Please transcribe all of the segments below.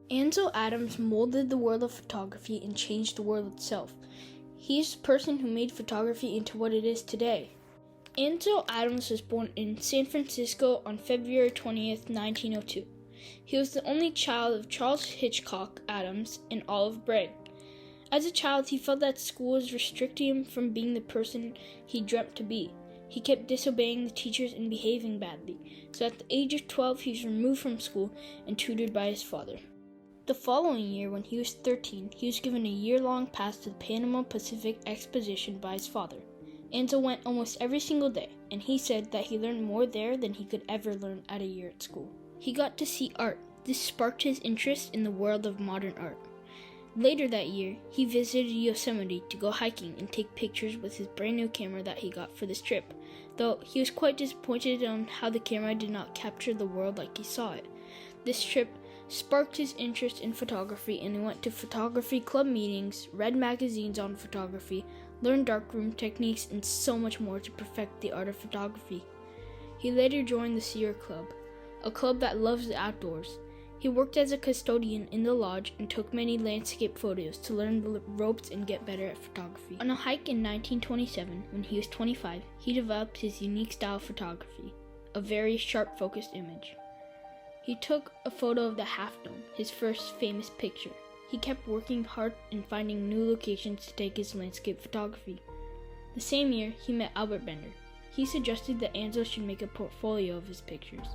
Ansel Adams molded the world of photography and changed the world itself. He's the person who made photography into what it is today. Ansel Adams was born in San Francisco on February 20th, 1902. He was the only child of Charles Hitchcock Adams and Olive Bray. As a child, he felt that school was restricting him from being the person he dreamt to be. He kept disobeying the teachers and behaving badly, so at the age of 12 he was removed from school and tutored by his father. The following year, when he was 13, he was given a year-long pass to the Panama Pacific Exposition by his father. Ansel went almost every single day, and he said that he learned more there than he could ever learn at a year at school. He got to see art. This sparked his interest in the world of modern art. Later that year, he visited Yosemite to go hiking and take pictures with his brand new camera that he got for this trip, though he was quite disappointed on how the camera did not capture the world like he saw it. This trip sparked his interest in photography, and he went to photography club meetings, read magazines on photography, learned darkroom techniques, and so much more to perfect the art of photography. He later joined the Sierra Club, a club that loves the outdoors. He worked as a custodian in the lodge and took many landscape photos to learn the ropes and get better at photography. On a hike in 1927, when he was 25, he developed his unique style of photography, a very sharp-focused image. He took a photo of the Half Dome, his first famous picture. He kept working hard and finding new locations to take his landscape photography. The same year, he met Albert Bender. He suggested that Ansel should make a portfolio of his pictures.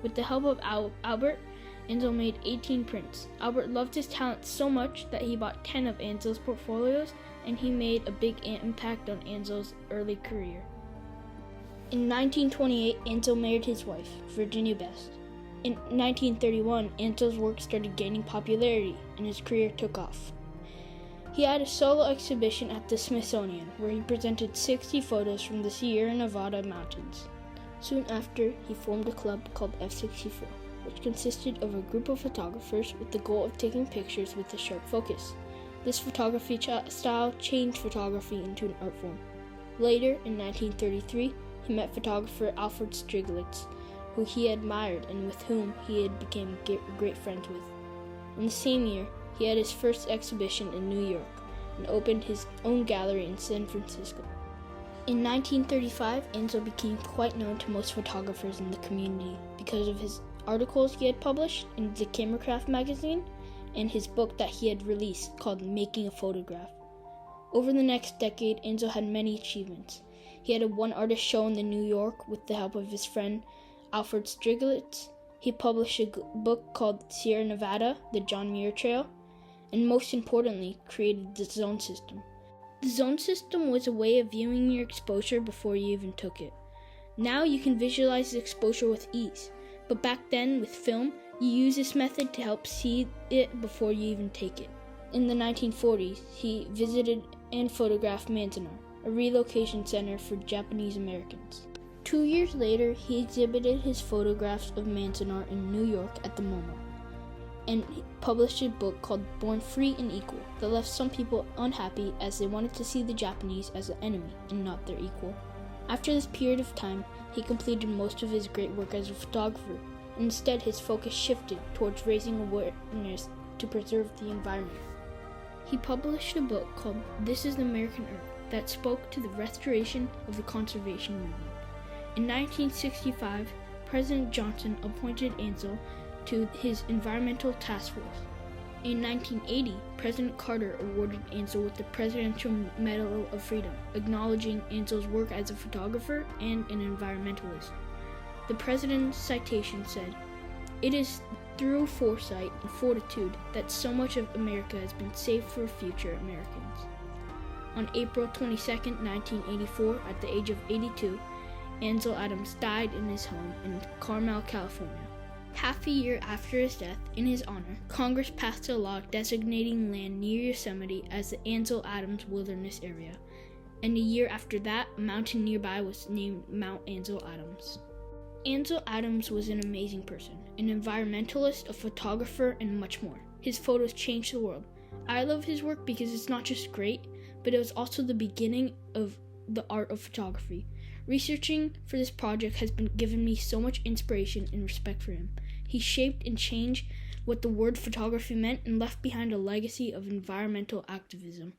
With the help of Albert, Ansel made 18 prints. Albert loved his talent so much that he bought 10 of Ansel's portfolios, and he made a big impact on Ansel's early career. In 1928, Ansel married his wife, Virginia Best. In 1931, Ansel's work started gaining popularity, and his career took off. He had a solo exhibition at the Smithsonian, where he presented 60 photos from the Sierra Nevada mountains. Soon after, he formed a club called F64, which consisted of a group of photographers with the goal of taking pictures with a sharp focus. This photography style changed photography into an art form. Later, in 1933, he met photographer Alfred Stieglitz, who he admired and with whom he had become great friends with. In the same year, he had his first exhibition in New York and opened his own gallery in San Francisco. In 1935, Ansel became quite known to most photographers in the community because of his articles he had published in the Cameracraft magazine and his book that he had released called Making a Photograph. Over the next decade, Ansel had many achievements. He had a one-artist show in New York with the help of his friend Alfred Stieglitz. He published a book called Sierra Nevada, the John Muir Trail, and most importantly, created the zone system. The zone system was a way of viewing your exposure before you even took it. Now you can visualize the exposure with ease, but back then with film, you use this method to help see it before you even take it. In the 1940s, he visited and photographed Manzanar, a relocation center for Japanese Americans. 2 years later, he exhibited his photographs of Manzanar in New York at the MoMA, and published a book called Born Free and Equal that left some people unhappy as they wanted to see the Japanese as an enemy and not their equal. After this period of time, he completed most of his great work as a photographer, and instead his focus shifted towards raising awareness to preserve the environment. He published a book called This is the American Earth that spoke to the restoration of the conservation movement. In 1965, President Johnson appointed Ansel to his Environmental Task Force. In 1980, President Carter awarded Ansel with the Presidential Medal of Freedom, acknowledging Ansel's work as a photographer and an environmentalist. The president's citation said, "It is through foresight and fortitude that so much of America has been saved for future Americans." On April 22, 1984, at the age of 82, Ansel Adams died in his home in Carmel, California. Half a year after his death, in his honor, Congress passed a law designating land near Yosemite as the Ansel Adams Wilderness Area, and a year after that, a mountain nearby was named Mount Ansel Adams. Ansel Adams was an amazing person, an environmentalist, a photographer, and much more. His photos changed the world. I love his work because it's not just great, but it was also the beginning of the art of photography. Researching for this project has been given me so much inspiration and respect for him. He shaped and changed what the word photography meant and left behind a legacy of environmental activism.